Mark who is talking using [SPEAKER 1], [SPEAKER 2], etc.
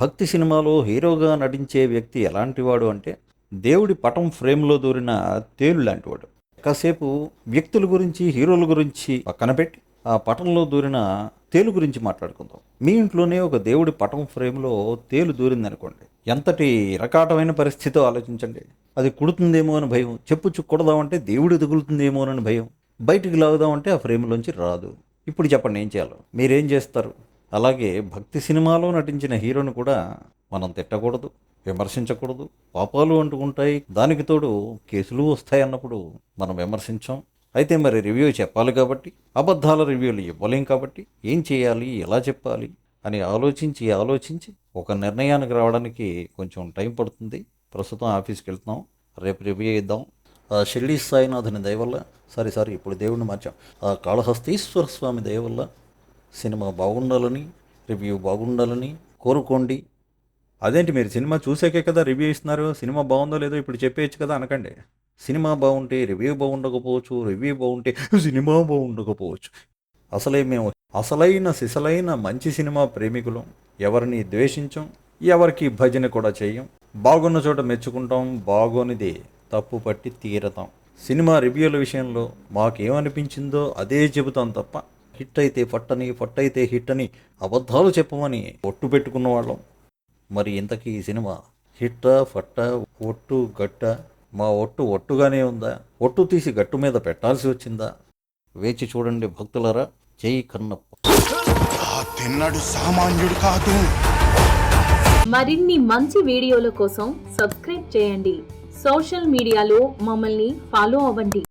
[SPEAKER 1] భక్తి సినిమాలో హీరోగా నటించే వ్యక్తి ఎలాంటివాడు అంటే దేవుడి పటం ఫ్రేమ్లో దూరిన తేలు లాంటివాడు. కాసేపు వ్యక్తుల గురించి హీరోల గురించి పక్కన పెట్టి ఆ పటంలో దూరిన తేలు గురించి మాట్లాడుకుందాం. మీ ఇంట్లోనే ఒక దేవుడి పటం ఫ్రేమ్లో తేలు దూరిందనుకోండి, ఎంతటి ఇరకాటమైన పరిస్థితో ఆలోచించండి. అది కుడుతుందేమో అని భయం, చెప్పు చుక్కడదామంటే దేవుడు తగులుతుందేమో అని భయం, బయటికి లాగుదామంటే ఆ ఫ్రేమ్లోంచి రాదు. ఇప్పుడు చెప్పండి ఏం చేయాలో, మీరేం చేస్తారు? అలాగే భక్తి సినిమాలో నటించిన హీరోని కూడా మనం తిట్టకూడదు, విమర్శించకూడదు. పాపాలు అంటుకుంటాయి, దానికి తోడు కేసులు వస్తాయి అన్నప్పుడు మనం విమర్శించాం. అయితే మరి రివ్యూ చెప్పాలి కాబట్టి, అబద్ధాల రివ్యూలు ఇవ్వలేం కాబట్టి ఏం చేయాలి, ఎలా చెప్పాలి అని ఆలోచించి ఒక నిర్ణయానికి రావడానికి కొంచెం టైం పడుతుంది. ప్రస్తుతం ఆఫీస్కి వెళ్తున్నాం, రేపు రివ్యూ ఇద్దాం. షిర్డీ సాయినాథుని దయవల్ల, సారీ ఇప్పుడు దేవుడిని మార్చాం, కాళహస్తీశ్వర స్వామి దయవల్ల సినిమా బాగుండాలని, రివ్యూ బాగుండాలని కోరుకోండి. అదేంటి మీరు సినిమా చూసాకే కదా రివ్యూ ఇస్తున్నారు, సినిమా బాగుందో లేదో ఇప్పుడు చెప్పేయచ్చు కదా అనకండి. సినిమా బాగుంటే రివ్యూ బాగుండకపోవచ్చు, రివ్యూ బాగుంటే సినిమా బాగుండకపోవచ్చు. మేము అసలైన సిసలైన మంచి సినిమా ప్రేమికులం. ఎవరిని ద్వేషించం, ఎవరికి భజన కూడా చెయ్యం. బాగున్న చోట మెచ్చుకుంటాం, బాగోనిదే తప్పు పట్టి తీరతాం. సినిమా రివ్యూల విషయంలో మాకేమనిపించిందో అదే చెబుతాం తప్ప హిట్ అయితే ఫట్టని, ఫట్టయితే హిట్ అని అబద్ధాలు చెప్పమని ఒట్టు పెట్టుకున్న వాళ్ళం. మరి ఇంతకీ ఈ సినిమా హిట్టా, ఫట్టా, ఒట్టు, గట్ట? మా ఒట్టు ఒట్టుగానే ఉందా? ఒట్టు తీసి గట్టు మీద పెట్టాల్సి వచ్చిందా? వేచి చూడండి భక్తులరా. జై కన్నప్ప.
[SPEAKER 2] తిన్నాడు సామాన్యుడు కాదు.
[SPEAKER 3] మరిన్ని మంచి వీడియోల కోసం సబ్స్క్రైబ్ చేయండి. సోషల్ మీడియాలో మమ్మల్ని ఫాలో అవ్వండి.